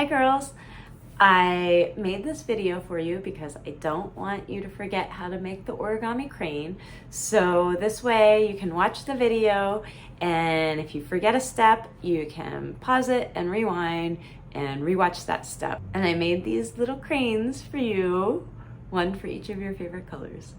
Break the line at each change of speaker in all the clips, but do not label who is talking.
Hi girls! I made this video for you because I don't want you to forget how to make the origami crane. So this way you can watch the video, and if you forget a step, you can pause it and rewind and rewatch that step. And I made these little cranes for you, one for each of your favorite colors.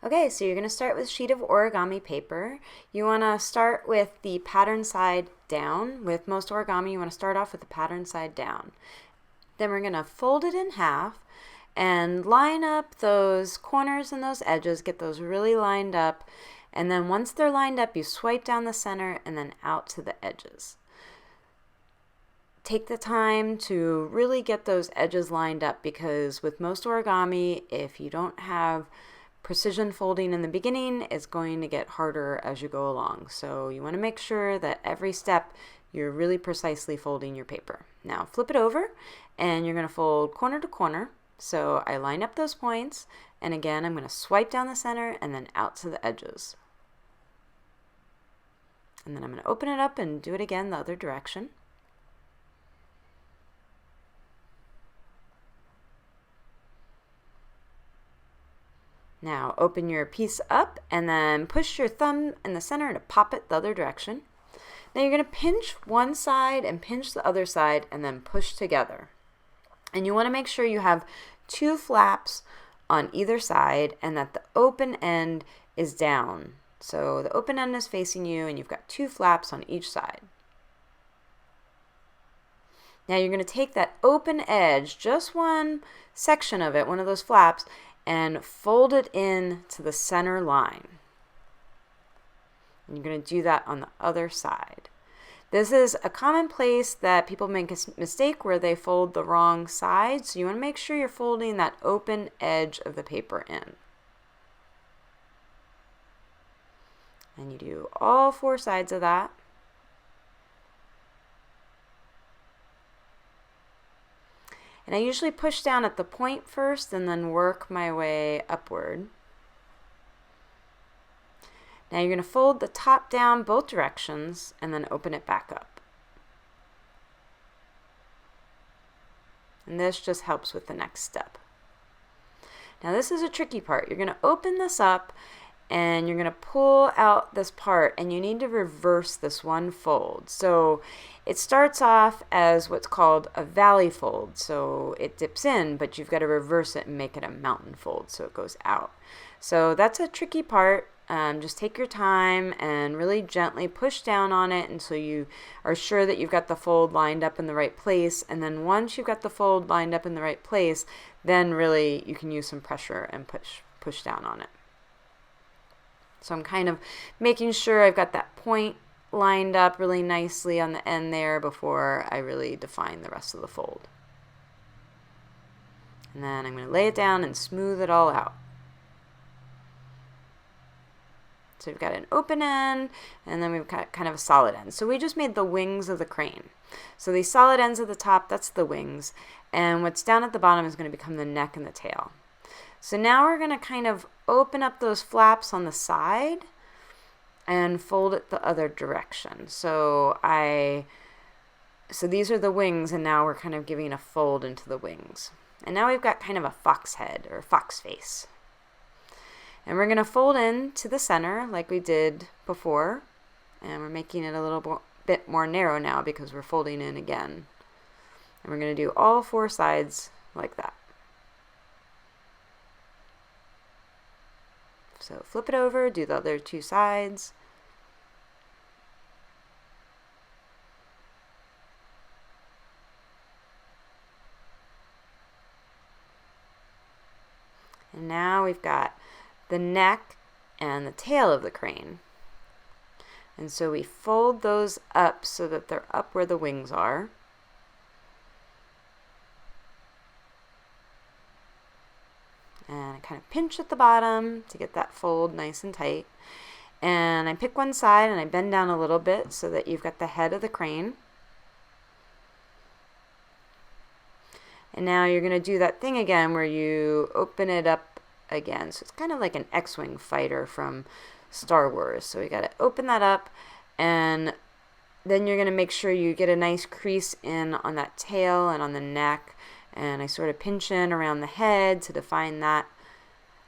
Okay, so you're going to start with a sheet of origami paper. You want to start with the pattern side down. With most origami, you want to start off with the pattern side down. Then we're going to fold it in half and line up those corners and those edges, get those really lined up. And then once they're lined up, you swipe down the center and then out to the edges. Take the time to really get those edges lined up, because with most origami, if you don't have precision folding in the beginning, it's going to get harder as you go along. So you want to make sure that every step you're really precisely folding your paper. Now flip it over and you're going to fold corner to corner. So I line up those points, and again I'm going to swipe down the center and then out to the edges. And then I'm going to open it up and do it again the other direction. Now open your piece up and then push your thumb in the center to pop it the other direction. Now you're going to pinch one side and pinch the other side and then push together. And you want to make sure you have two flaps on either side and that the open end is down. So the open end is facing you and you've got two flaps on each side. Now you're going to take that open edge, just one section of it, one of those flaps, and fold it in to the center line. And you're going to do that on the other side. This is a common place that people make a mistake where they fold the wrong side, so you want to make sure you're folding that open edge of the paper in. And you do all four sides of that. And I usually push down at the point first and then work my way upward. Now you're going to fold the top down both directions and then open it back up. And this just helps with the next step. Now this is a tricky part. You're going to open this up and you're going to pull out this part, and you need to reverse this one fold. So it starts off as what's called a valley fold. So it dips in, but you've got to reverse it and make it a mountain fold so it goes out. So that's a tricky part. Just take your time and really gently push down on it until you are sure that you've got the fold lined up in the right place. And then once you've got the fold lined up in the right place, then really you can use some pressure and push down on it. So I'm kind of making sure I've got that point lined up really nicely on the end there before I really define the rest of the fold. And then I'm going to lay it down and smooth it all out. So we've got an open end, and then we've got kind of a solid end. So we just made the wings of the crane. So these solid ends at the top, that's the wings. And what's down at the bottom is going to become the neck and the tail. So now we're going to kind of open up those flaps on the side and fold it the other direction. So these are the wings, and now we're kind of giving a fold into the wings. And now we've got kind of a fox head or fox face. And we're going to fold in to the center like we did before. And we're making it a little bit more narrow now because we're folding in again. And we're going to do all four sides like that. So flip it over, do the other two sides. And now we've got the neck and the tail of the crane. And so we fold those up so that they're up where the wings are. And I kind of pinch at the bottom to get that fold nice and tight. And I pick one side and I bend down a little bit so that you've got the head of the crane. And now you're going to do that thing again where you open it up again. So it's kind of like an X-Wing fighter from Star Wars. So we got to open that up, and then you're going to make sure you get a nice crease in on that tail and on the neck. And I sort of pinch in around the head to define that.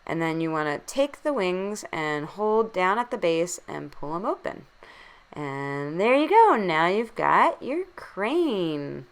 And then you want to take the wings and hold down at the base and pull them open. And there you go. Now you've got your crane.